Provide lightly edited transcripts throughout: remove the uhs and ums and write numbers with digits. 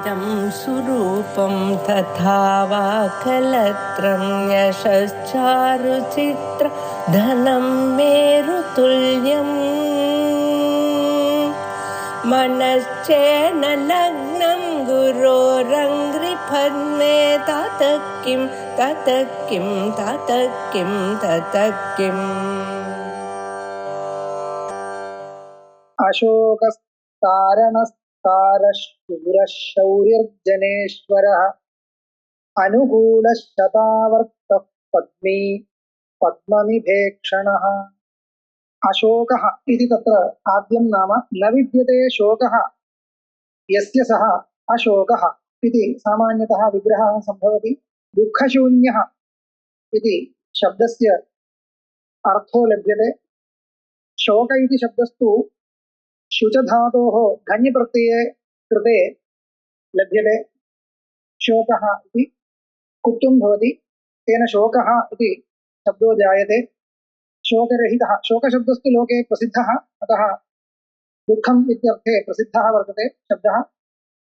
इदं सुरूपं तथा वा कलत्रं यशश्चारुचित्र धनं मेरुतुल्यम् मनश्चेन लग्नं गुरोरङ्घ्रिपद्मे ततः किं ततः किं ततः किं ततः किम् अशोकस्तारणस्तारशूरशौर्यर्जनेश्वरः अनुकूलशतावर्तः पद्मी पद्मनिभेक्षणः। अशोकः इति तत्र आद्यं नाम न विद्यते शोकः यस्य सः अशोकः इति सामान्यतः विग्रहः सम्भवति। दुःखशून्यः इति शब्दस्य अर्थो लभ्यते। शोक इति शब्दस्तु शुचधातोः घञ्प्रत्यये कृते लभ्यते। शोकः इति कुत्वं भवति, तेन शोकः इति शब्दो जायते। शोकरहितः, शोकशब्दस्तु लोके प्रसिद्धः, अतः दुःखम् इत्यर्थे प्रसिद्धः वर्तते शब्दः।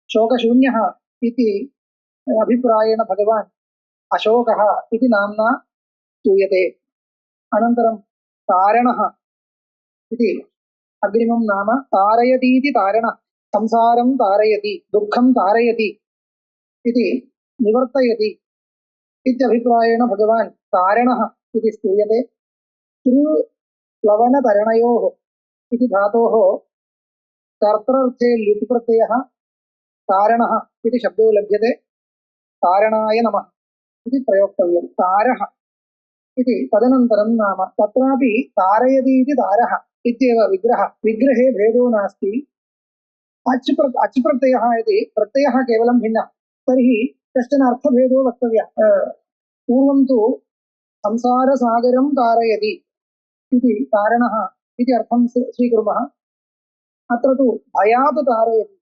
शोकशून्यः इति अभिप्रायेण भगवान् अशोकः इति नाम्ना स्तूयते। अनन्तरं तारणः इति अग्रिमं नाम तारयतीति तारणः, संसारं तारयति, दुःखं तारयति इति निवर्तयति इत्यभिप्रायेण भगवान् तारणः इति स्तूयते। तिरुप्लवनतरणयोः इति धातोः कर्तृर्थे ल्युट् प्रत्ययः तारणः इति शब्दो लभ्यते। तारणाय नमः इति प्रयोक्तव्यं। तारः इति तदनन्तरं नाम तत्रापि तारयति इति तारः इत्येव विग्रहे भेदो नास्ति। अच् प्रत्ययः इति प्रत्ययः केवलं भिन्नः, तर्हि कश्चन अर्थभेदो वक्तव्यः। पूर्वं तु संसारसागरं तारयति इति तारणः इति अर्थं स्वीकुर्मः, अत्र तु भयात् तारयति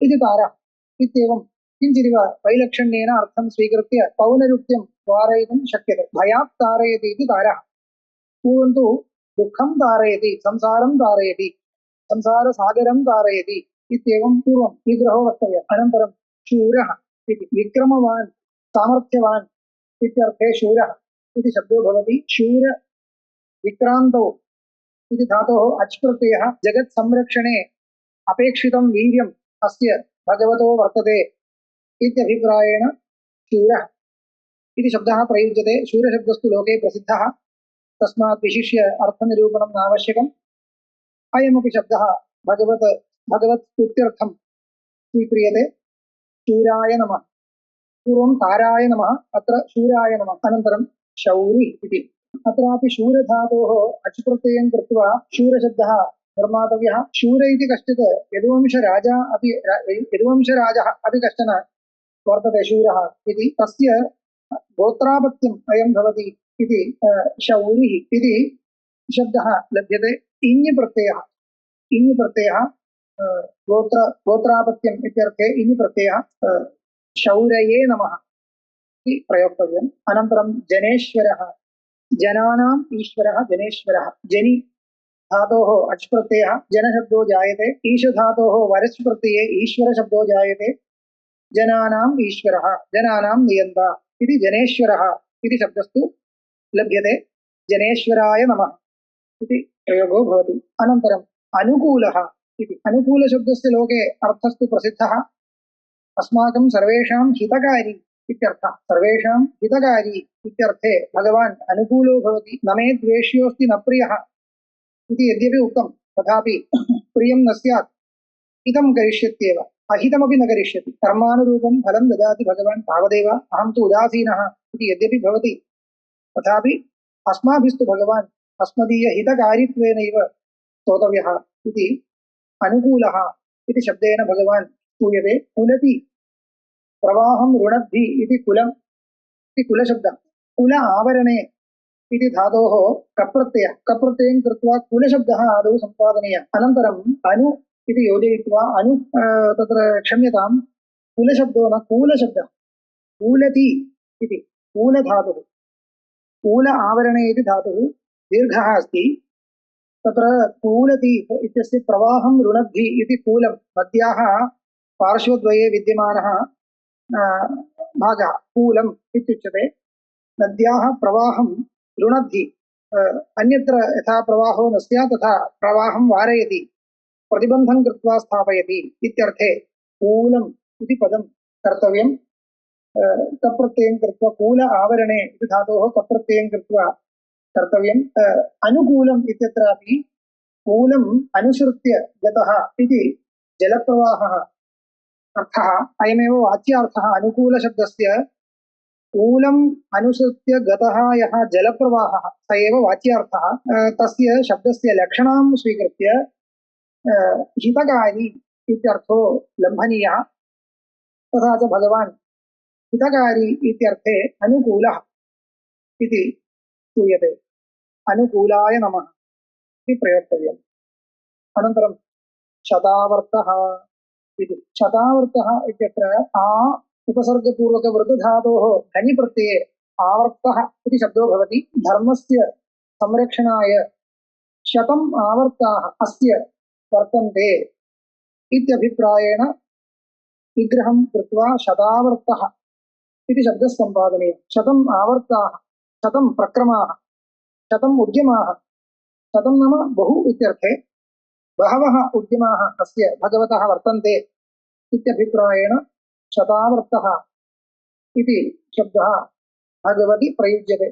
इति तारः इत्येवं किञ्चिदिव वैलक्षण्येन अर्थं स्वीकृत्य पौनरुक्त्यं वारयितुं शक्यते। भयात् तारयति इति तारः। पूर्वं तु दुःखं तारयति, संसारं तारयति, संसारसागरं तारयति इत्येवं पूर्वं विग्रहो वक्तव्यः। अनन्तरं शूरः इति विक्रमवान् सामर्थ्यवान् इत्यर्थे शूरः इति शब्दो भवति। शूर विक्रान्तौ इति धातोः अच् प्रत्ययः जगत् संरक्षणे अपेक्षितं वीर्यम् अस्य भगवतो वर्तते इत्यभिप्रायेण शूरः इति शब्दः प्रयुज्यते। शूरशब्दस्तु लोके प्रसिद्धः, तस्मात् विशिष्य अर्थनिरूपणं नावश्यकम्। अयमपि शब्दः भगवत्स्तुत्यर्थं स्वीक्रियते। शूराय नमः, पूर्वं ताराय नमः, अत्र शूराय नमः। अनन्तरं शौरि इति, अत्रापि शूरधातोः अच् प्रत्ययं कृत्वा शूरशब्दः निर्मातव्यः। शूर इति कश्चित् यदुवंशराजः अपि कश्चन वर्तते शूरः इति, तस्य गोत्रापत्यम् अयं भवति इति शौरिः इति शब्दः लभ्यते। इञ् प्रत्ययः गोत्रापत्यम् इत्यर्थे इञ् प्रत्ययः शौरये नमः इति प्रयोक्तव्यम्। अनन्तरं जनेश्वरः, जनानाम् ईश्वरः जनेश्वरः। जनि धातोः अच् प्रत्ययः जनशब्दो जायते। ईश धातोः वरस् प्रत्यये ईश्वरशब्दो जायते। जनानाम् ईश्वरः, जनानां नियन्ता इति जनेश्वरः इति शब्दस्तु लभ्यते। जनेश्वराय नमः इति प्रयोगो भवति। अनन्तरम् अनुकूलः इति, अनुकूलशब्दस्य लोके अर्थस्तु प्रसिद्धः। अस्माकं सर्वेषां हितकारी इत्यर्थः। सर्वेषां हितकारी इत्यर्थे भगवान् अनुकूलो भवति। न मे द्वेष्योऽस्ति न प्रियः इति यद्यपि उक्तं, तथापि प्रियं न स्यात् हितं करिष्यत्येव, अहितमपि न करिष्यति। कर्मानुरूपं फलं ददाति भगवान्, तावदेव। अहं तु उदासीनः इति यद्यपि भवति, तथापि अस्माभिस्तु भगवान् अस्मदीयहितकारित्वेनैव स्तोतव्यः इति अनुकूलः इति शब्देन भगवान् स्तूयते। कुलति प्रवाहं रुणद्धि इति कुलम् इति कुलशब्दः। कुल आवरणे इति धातोः कप्रत्ययं कृत्वा कुलशब्दः आदौ सम्पादनीयः। अनन्तरम् अनु इति योजयित्वा तत्र क्षम्यतां, कुलशब्दो न कूलशब्दः। कूलति इति कूलधातुः, कूल आवरणे इति धातुः दीर्घः अस्ति। तत्र कूलति इत्यस्य प्रवाहं रुणद्धि इति कूलं, नद्याः पार्श्वद्वये विद्यमानः भागः कूलम् इत्युच्यते। नद्याः प्रवाहं लुणद्धि, अन्यत्र यथा प्रवाहो न स्यात् तथा प्रवाहं वारयति, प्रतिबन्धं कृत्वा स्थापयति इत्यर्थे कूलम् इति पदं कर्तव्यं। तप्रत्ययं कृत्वा कूल आवरणे इति धातोः तप्रत्ययं कृत्वा कर्तव्यम्। अनुकूलम् इत्यत्रापि कूलम् अनुसृत्य गतः इति जलप्रवाहः अर्थः। अयमेव वाच्यार्थः। अनुकूलशब्दस्य कूलम् अनुसृत्य गतः यः जलप्रवाहः स एव वाच्यार्थः। तस्य शब्दस्य लक्षणां स्वीकृत्य हितकारी इत्यर्थो लम्भनीयः। तथा च भगवान् हितकारी इत्यर्थे अनुकूलः इति श्रूयते। अनुकूलाय नमः इति प्रयोक्तव्यम्। अनन्तरं शतावर्तः इति। शतावर्तः इत्यत्र आ उपसर्गपूर्वकवृद्धधातोः धनिप्रत्यये आवर्तः इति शब्दो भवति। धर्मस्य संरक्षणाय शतम् आवर्ताः अस्य वर्तन्ते इत्यभिप्रायेण विग्रहं कृत्वा शतावर्तः इति शब्दः सम्पादनीयः। शतम् आवर्ताः, शतं प्रक्रमाः, शतम् उद्यमाः। शतं नाम बहु इत्यर्थे। बहवः उद्यमाः अस्य भगवतः वर्तन्ते इत्यभिप्रायेण शतावर्तः इति शब्दः भगवति प्रयुज्यते।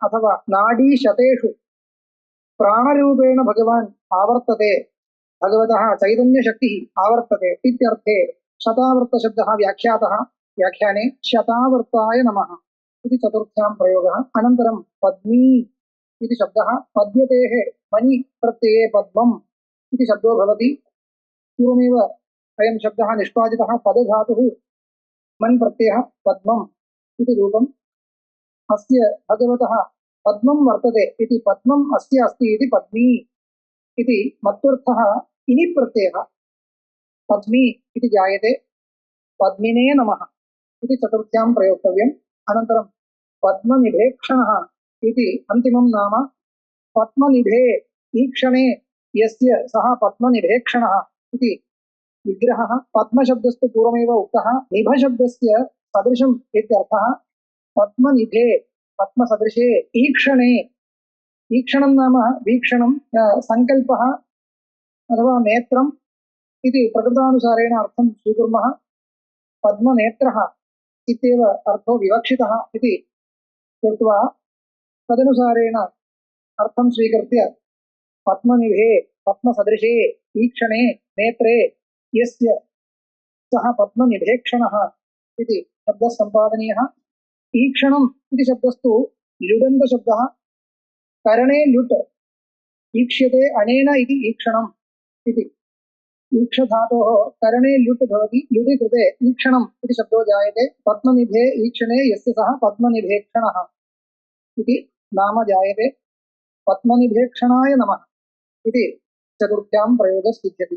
अथवा नाडीशतेषु प्राणरूपेण भगवान् आवर्तते, भगवतः चैतन्यशक्तिः आवर्तते इत्यर्थे शतावर्तशब्दः व्याख्यातः। व्याख्याने शतावर्ताय नमः इति चतुर्थ्यां प्रयोगः। अनन्तरं पद्मी इति शब्दः पद्यतेः मणि प्रत्यये पद्मम् इति शब्दो भवति। पूर्वमेव अयं शब्दः निष्पादितः। पदधातुः मन् प्रत्ययः पद्मम् इति रूपम्। अस्य भगवतः पद्मं वर्तते इति पद्मम् अस्य अस्ति इति पद्मी इति मत्वर्थः इनि प्रत्ययः पद्मी इति जायते। पद्मिने नमः इति चतुर्थ्यां प्रयोक्तव्यम्। अनन्तरं पद्मनिभेक्षणः इति अन्तिमं नाम। पद्मनिभे ईक्षणे यस्य सः पद्मनिभेक्षणः इति विग्रहः। पद्मशब्दस्तु पूर्वमेव उक्तः। निभशब्दस्य सदृशम् इत्यर्थः। पद्मनिभे पद्मसदृशे ईक्षणे, ईक्षणं नाम वीक्षणं, सङ्कल्पः अथवा नेत्रम् इति प्रकृतानुसारेण अर्थं स्वीकुर्मः। पद्मनेत्रः इत्येव अर्थो विवक्षितः इति कृत्वा तदनुसारेण अर्थं स्वीकृत्य पद्मनिभे पद्मसदृशे ईक्षणे नेत्रे यस्य सः पद्मनिभेक्षणः इति शब्दः सम्पादनीयः। ईक्षणम् इति शब्दस्तु ल्युडन्तशब्दः। करणे ल्युट्, ईक्ष्यते अनेन इति ईक्षणम् इति। ईक्षधातोः करणे ल्युट् भवति। ल्युटि कृते ईक्षणम् इति शब्दो जायते। पद्मनिभे ईक्षणे यस्य सः पद्मनिभेक्षणः इति नाम जायते। पद्मनिभेक्षणाय नमः इति चतुर्थ्यां प्रयोगः सिद्ध्यति।